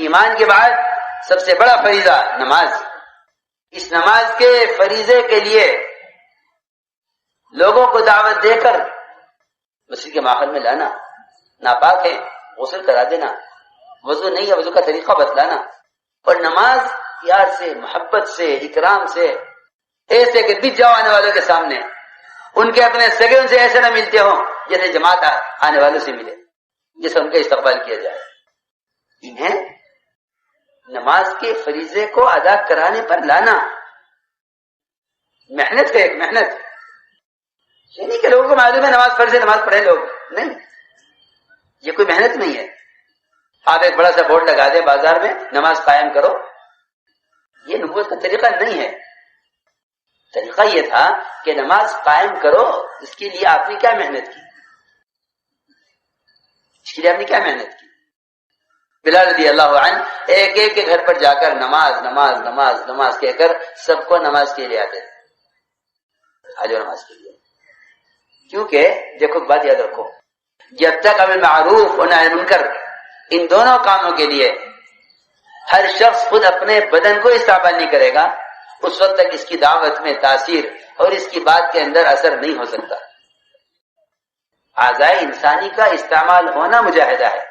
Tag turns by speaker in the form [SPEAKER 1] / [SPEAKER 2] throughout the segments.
[SPEAKER 1] ایمان کے بعد سب سے بڑا فریضہ نماز. اس نماز کے فریضے کے لیے لوگوں کو دعوت دے کر مسجد کے ماحول میں لانا، ناپاک ہے غسل کرا دینا، وضو نہیں ہے وضو کا طریقہ بتلانا، اور نماز پیار سے، محبت سے، اکرام سے، ایسے کہ بچ جاؤ آنے والوں کے سامنے، ان کے اپنے سگے ان سے ایسے نہ ملتے ہوں جیسے جماعت آنے والوں سے ملے، جیسے ان کا استقبال کیا جائے. انہیں نماز کے فریضے کو ادا کرانے پر لانا محنت ہے، ایک محنت. یہ نہیں کہ لوگوں کو معلوم ہے نماز فرض ہے نماز پڑھے لوگ، نہیں، یہ کوئی محنت نہیں ہے. آپ ایک بڑا سا بورڈ لگا دیں بازار میں نماز قائم کرو، یہ نبوت کا طریقہ نہیں ہے. طریقہ یہ تھا کہ نماز قائم کرو، اس کے لیے آپ نے کیا محنت کی، اس کے لیے آپ نے کیا محنت کی. بلال رضی اللہ عنہ ایک ایک کے گھر پر جا کر نماز نماز نماز نماز کہہ کر سب کو نماز کے لیے آتے تھے. آج نماز کے لیے، کیونکہ دیکھو بات یاد رکھو، جب تک امر معروف اور نہی عن منکر ان دونوں کاموں کے لیے ہر شخص خود اپنے بدن کو استعمال نہیں کرے گا، اس وقت تک اس کی دعوت میں تاثیر اور اس کی بات کے اندر اثر نہیں ہو سکتا. اعضاء انسانی کا استعمال ہونا مجاہدہ ہے،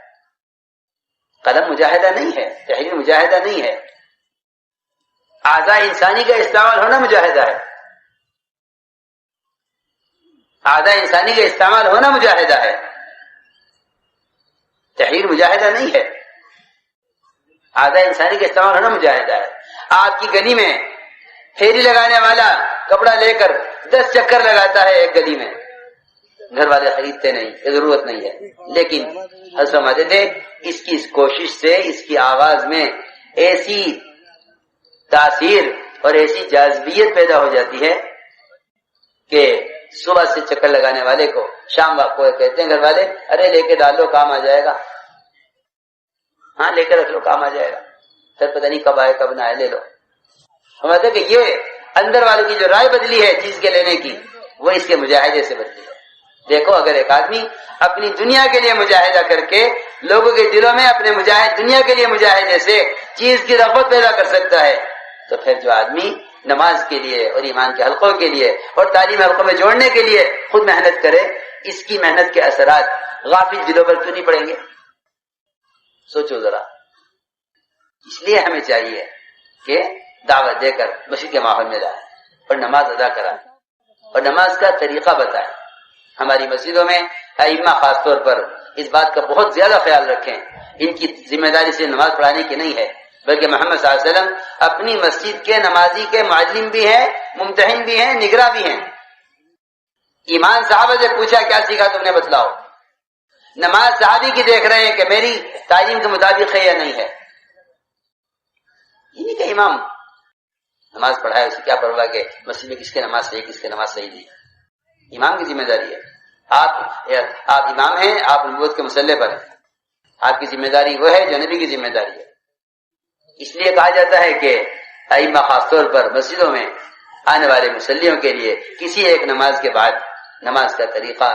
[SPEAKER 1] قلم مجاہدہ نہیں ہے، تحریر مجاہدہ نہیں ہے. اعضاء انسانی کا استعمال ہونا مجاہدہ ہے، اعضاء انسانی کا استعمال ہونا مجاہدہ ہے، تحریر مجاہدہ نہیں ہے. اعضاء انسانی کا استعمال ہونا مجاہدہ ہے. آپ کی گلی میں پھیری لگانے والا کپڑا لے کر 10 چکر لگاتا ہے ایک گلی میں، گھر والے خریدتے نہیں، یہ ضرورت نہیں ہے، لیکن حضرت فرماتے تھے اس کی اس کوشش سے اس کی آواز میں ایسی تاثیر اور ایسی جاذبیت پیدا ہو جاتی ہے کہ صبح سے چکر لگانے والے کو شام وقت کو کہتے ہیں گھر والے، ارے لے کے ڈال لو کام آ جائے گا، ہاں لے کر رکھ لو کام آ جائے گا، پھر پتہ نہیں کب آئے کب نہ آئے، لے لو. سمجھتے کہ یہ اندر والوں کی جو رائے بدلی ہے چیز کے لینے کی، وہ اس کے مجاہدے سے بدلی ہے. دیکھو اگر ایک آدمی اپنی دنیا کے لیے مجاہدہ کر کے لوگوں کے دلوں میں اپنے دنیا کے لیے مجاہدے سے چیز کی رغبت پیدا کر سکتا ہے، تو پھر جو آدمی نماز کے لیے اور ایمان کے حلقوں کے لیے اور تعلیم حلقوں میں جوڑنے کے لیے خود محنت کرے، اس کی محنت کے اثرات غافل دلوں پر کیوں نہیں پڑیں گے؟ سوچو ذرا. اس لیے ہمیں چاہیے کہ دعوت دے کر مسجد کے ماحول میں لائیں اور نماز ادا کرائیں اور نماز کا طریقہ بتائیں. ہماری مسجدوں میں ائمہ خاص طور پر اس بات کا بہت زیادہ خیال رکھیں. ان کی ذمہ داری سے نماز پڑھانے کی نہیں ہے، بلکہ محمد صلی اللہ علیہ وسلم اپنی مسجد کے نمازی کے معلم بھی ہیں، ممتحن بھی ہیں، نگراں بھی ہیں. ایمان صحابہ سے پوچھا کیا سیکھا تم نے بتلاؤ. نماز صحابی کی دیکھ رہے ہیں کہ میری تعلیم کے مطابق ہے یا نہیں ہے. یہ نہیں کہ امام نماز پڑھائے اسے کیا پرواہ کہ مسجد میں کس کی نماز صحیح کس کی نماز صحیح نہیں. امام کی ذمہ داری ہے. آپ امام ہیں، آپ نبوت کے مسلح پر ہیں، آپ کی ذمہ داری وہ ہے جو نبی کی ذمہ داری ہے. اس لیے کہا جاتا ہے کہ ائمہ خاص طور پر مسجدوں میں آنے والے مصلیوں کے لیے کسی ایک نماز کے بعد نماز کا طریقہ،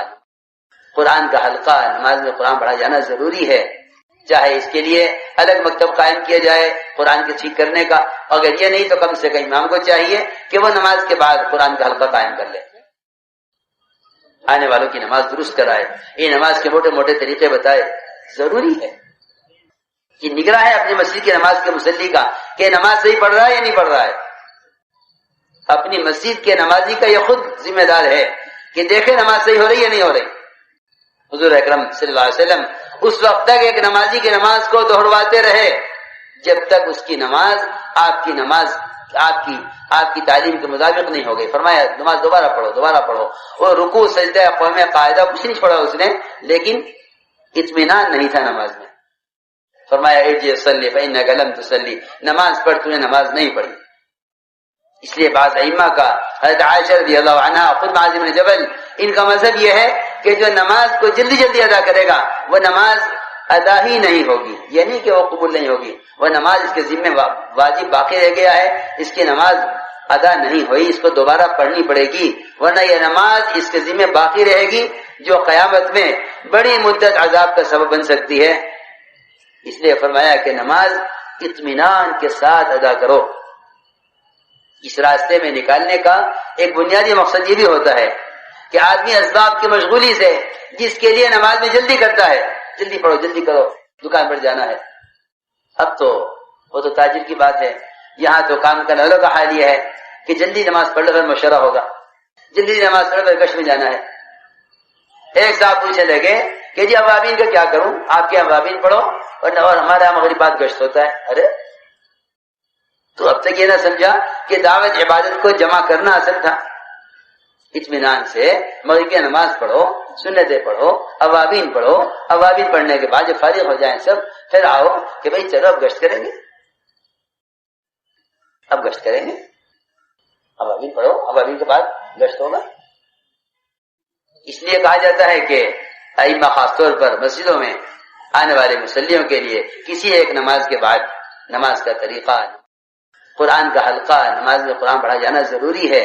[SPEAKER 1] قرآن کا حلقہ، نماز میں قرآن پڑھا جانا ضروری ہے. چاہے اس کے لیے الگ مکتب قائم کیا جائے قرآن کے ٹھیک کرنے کا، اگر یہ نہیں تو کم سے کم امام کو چاہیے کہ وہ نماز کے بعد قرآن کا حلقہ قائم کر لے، آنے والوں کی نماز درست کرائے، یہ نماز کے موٹے موٹے طریقے بتائے. ضروری ہے کہ نگراں ہے اپنی مسجد کی نماز کے مصلی کا کہ نماز صحیح پڑھ رہا ہے یا نہیں پڑھ رہا ہے. اپنی مسجد کے نمازی کا یہ خود ذمہ دار ہے کہ دیکھے نماز صحیح ہو رہی ہے نہیں ہو رہی. حضور اکرم صلی اللہ علیہ وسلم اس وقت تک ایک نمازی کی نماز کو دوہرواتے رہے جب تک اس کی نماز آپ کی تعلیم کے مطابق نہیں ہو گئی. فرمایا نماز دوبارہ پڑھو. وہ رکوع سجدہ قوم قاعدہ کچھ نہیں چھوڑا اس نے، لیکن اطمینان نہیں تھا نماز میں. فرمایا ارجع صلی فانک لم تصلی، نماز پڑھ، تو نے نماز نہیں پڑھی. اس لیے بعض ائمہ کا، حضرت عائشہ رضی اللہ عنہا، خود معاذ بن جبل، ان کا مذہب یہ ہے کہ جو نماز کو جلدی جلدی ادا کرے گا وہ نماز ادا ہی نہیں ہوگی. یہ نہیں کہ وہ قبول نہیں ہوگی، وہ نماز اس کے ذمہ واجب باقی رہ گیا ہے، اس کی نماز ادا نہیں ہوئی، اس کو دوبارہ پڑھنی پڑے گی، ورنہ یہ نماز اس کے ذمہ باقی رہے گی جو قیامت میں بڑی مدت عذاب کا سبب بن سکتی ہے. اس لیے فرمایا کہ نماز اطمینان کے ساتھ ادا کرو۔ اس راستے میں نکالنے کا ایک بنیادی مقصد یہ بھی ہوتا ہے کہ آدمی اسباب کی مشغولی سے جس کے لیے نماز میں جلدی کرتا ہے، جلدی پڑھو جلدی کرو، دکان پر جانا ہے، اب تو وہ تو تاجر کی بات ہے، یہاں تو کام کرنے والوں کا حال یہ ہے کہ جلدی نماز پڑھ لو پھر مشورہ ہوگا، جلدی نماز پڑھ پھر کش میں جانا ہے۔ ایک صاحب پوچھنے لگے کہ جی اوابین کا کیا کروں، آپ کے اوابین پڑھو اور ہمارے یہاں مغربات گشت ہوتا ہے۔ ارے تو اب تک یہ نہ سمجھا کہ دعوت عبادت کو جمع کرنا اصل تھا۔ اطمینان سے مغرب کی نماز پڑھو، سنتیں پڑھو، اوابین پڑھو، اوابین پڑھنے کے بعد جب فارغ ہو جائیں سب، پھر آؤ کہ بھئی چلو اب گشت کریں گے، اب گشت کریں گے، اوابین پڑھو، اوابین کے بعد گشت ہوگا۔ اس لیے کہا جاتا ہے کہ ائمہ خاص طور پر مسجدوں میں آنے والے مصلیوں کے لیے کسی ایک نماز کے بعد نماز کا طریقہ، قرآن کا حلقہ، نماز میں قرآن پڑھا جانا ضروری ہے،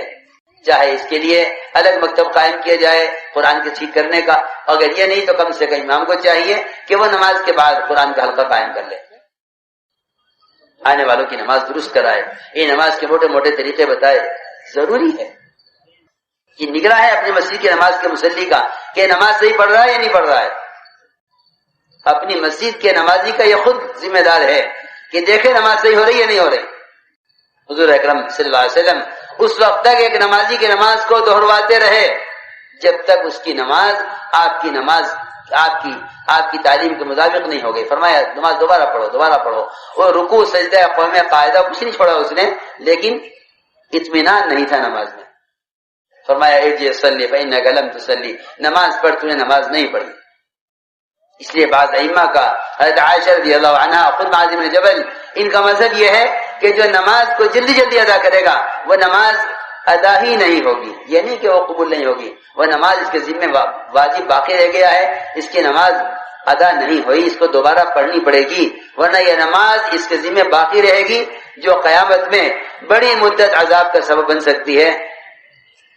[SPEAKER 1] چاہے اس کے لیے الگ مکتب قائم کیا جائے قرآن کے ٹھیک کرنے کا، اگر یہ نہیں تو کم سے کم امام کو چاہیے کہ وہ نماز کے بعد قرآن کا حلقہ قائم کر لے، آنے والوں کی نماز درست کرائے، یہ نماز کے موٹے موٹے طریقے بتائے، ضروری ہے۔ یہ نگراں ہے اپنی مسجد کی نماز کے مصلی کا کہ نماز صحیح پڑھ رہا ہے یا نہیں پڑھ رہا ہے۔ اپنی مسجد کے نمازی کا یہ خود ذمہ دار ہے کہ دیکھے نماز صحیح ہو رہی ہے یا نہیں ہو رہی۔ حضور اکرم صلی اللہ علیہ وسلم اس وقت تک ایک نمازی کی نماز کو دہرواتے رہے جب تک اس کی نماز آپ کی تعلیم کے مطابق نہیں ہو گئی۔ فرمایا نماز دوبارہ پڑھو، اور رکوع سجدہ قوم قاعدہ کچھ نہیں پڑھا اس نے، لیکن اطمینان نہیں تھا نماز میں۔ فرمایا ارجع صلی فإنک لم تصلی، نماز پڑھ، تو نے نماز نہیں پڑھی۔ اس لیے بعض ائمہ کا، حضرت عائشہ رضی اللہ عنہا، خود معاذ بن جبل، ان کا مذہب یہ ہے کہ جو نماز کو جلدی جلدی ادا کرے گا وہ نماز ادا ہی نہیں ہوگی، یہ نہیں کہ وہ قبول نہیں ہوگی، وہ نماز اس کے ذمہ واجب باقی رہ گیا ہے، اس کی نماز ادا نہیں ہوئی، اس کو دوبارہ پڑھنی پڑے گی، ورنہ یہ نماز اس کے ذمہ باقی رہے گی جو قیامت میں بڑی مدت عذاب کا سبب بن سکتی ہے۔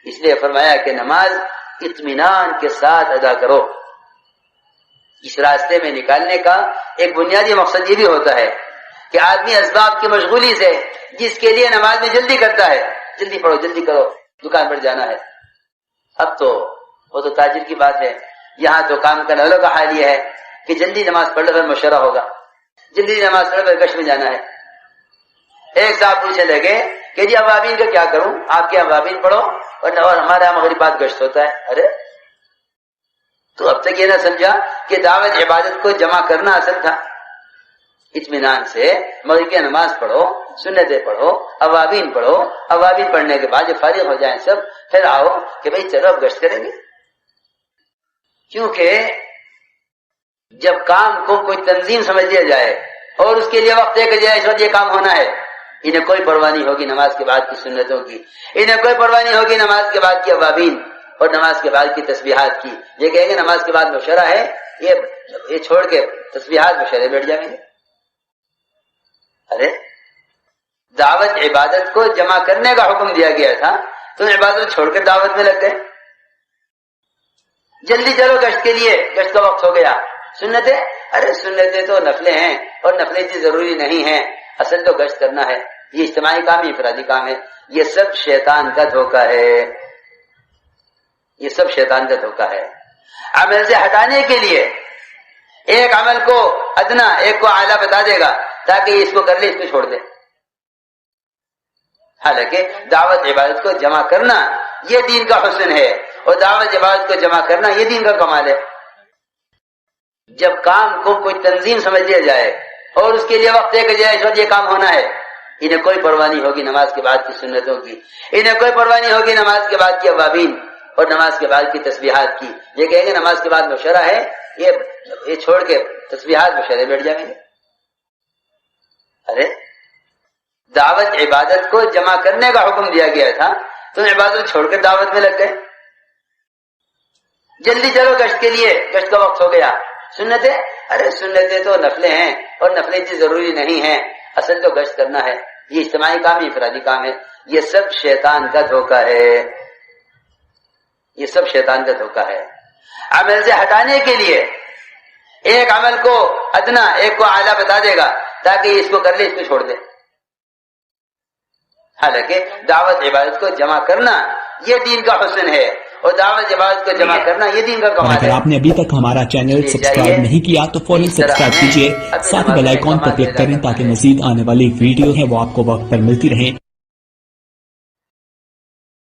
[SPEAKER 1] اس لیے فرمایا کہ نماز اطمینان کے ساتھ ادا کرو۔ اس راستے میں نکالنے کا ایک بنیادی مقصد یہ بھی ہوتا ہے کہ آدمی اسباب کی مشغولی سے جس کے لیے نماز میں جلدی کرتا ہے، جلدی پڑھو جلدی کرو، دکان پر جانا ہے، اب تو وہ تو تاجر کی بات ہے، یہاں تو کام کرنے والوں کا حال یہ ہے کہ جلدی نماز پڑھ لو پھر مشورہ ہوگا، جلدی نماز پڑھ پھر کش میں جانا ہے۔ ایک صاحب پوچھنے لگے کہ جی اوابین کا کیا کروں، آپ کے اوابین پڑھو اور ہمارے یہاں مغربات گشت ہوتا ہے۔ ارے تو اب تک یہ نہ سمجھا کہ دعوت عبادت کو جمع کرنا اصل تھا۔ اطمینان سے مغرب کی نماز پڑھو، سنتیں پڑھو، اوابین پڑھو، اوابین پڑھنے کے بعد جب فارغ ہو جائیں سب، پھر آؤ کہ بھئی چلو اب گشت کریں گے۔ کیونکہ جب کام کو کوئی تنظیم سمجھ لیا جائے اور اس کے لیے وقت طے کر جائے اس وقت یہ کام ہونا ہے، انہیں کوئی پرواہ نہیں ہوگی نماز کے بعد کی سنتوں کی، انہیں کوئی پرواہ نہیں ہوگی نماز کے بعد کی اوابین اور نماز کے بعد کی تسبیحات کی۔ یہ کہیں گے نماز کے بعد مشورہ ہے، یہ چھوڑ کے تسبیحات مشورے بیٹھ جائیں گے۔ ارے دعوت عبادت کو جمع کرنے کا حکم دیا گیا تھا، تم عبادت چھوڑ کر دعوت میں لگ گئے۔ جلدی چلو گشت کے لیے، گشت کا وقت ہو گیا۔ سنتیں، ارے سنتیں تو نفلیں ہیں اور نفلیں اتنی ضروری نہیں ہیں، اصل تو گشت کرنا ہے، یہ اجتماعی کام ہے، انفرادی کام ہے۔ یہ سب شیطان کا دھوکہ ہے، یہ سب شیطان کا دھوکہ ہے۔ عمل سے ہٹانے کے لیے ایک عمل کو ادنا، ایک کو اعلیٰ بتا دے گا تاکہ اس کو کر لے، اس کو چھوڑ دے۔ حالانکہ دعوت عبادت کو جمع کرنا یہ دین کا حسن ہے، اور دعوت عبادت کو جمع کرنا یہ دین کا کمال ہے۔ جب کام کو کوئی تنظیم سمجھ لیا جائے اور اس کے لیے وقت طے کر جائے اس وقت یہ کام ہونا ہے، انہیں کوئی پرواہ نہیں ہوگی نماز کے بعد کی سنتوں کی، انہیں کوئی پرواہ نہیں ہوگی نماز کے بعد کی اوابین اور نماز کے بعد کی تسبیحات کی۔ یہ کہیں گے نماز کے بعد مشورہ ہے، یہ چھوڑ کے تسبیحات مشورے بیٹھ جائیں گے۔ ارے دعوت عبادت کو جمع کرنے کا حکم دیا گیا تھا، تم عبادت چھوڑ کر دعوت میں لگ گئے۔ جلدی چلو گشت کے لیے، گشت کا وقت ہو گیا۔ سنتیں، ارے سنتیں تو نفلیں ہیں اور نفلیں اتنی ضروری نہیں ہیں، اصل تو گشت کرنا ہے، یہ اجتماعی کام ہے، انفرادی کام ہے۔ یہ سب شیطان کا دھوکہ ہے، یہ سب شیطان کا دھوکہ ہے۔ عمل سے ہٹانے کے لیے ایک عمل کو ادنا ایک کو اعلیٰ بتا دے گا تاکہ اس کو کر لے اس کو چھوڑ دے. حالانکہ دعوت عبادت کو جمع کرنا یہ دین کا حسن ہے اور دعوت عبادت کو جمع کرنا یہ دین کا کمال ہے.
[SPEAKER 2] اگر آپ نے ابھی تک ہمارا چینل سبسکرائب نہیں کیا تو فوراً سبسکرائب کیجئے، ساتھ بیل آئیکن پر کلک کریں تاکہ مزید آنے والی ویڈیو ہے وہ آپ کو وقت پر ملتی رہیں.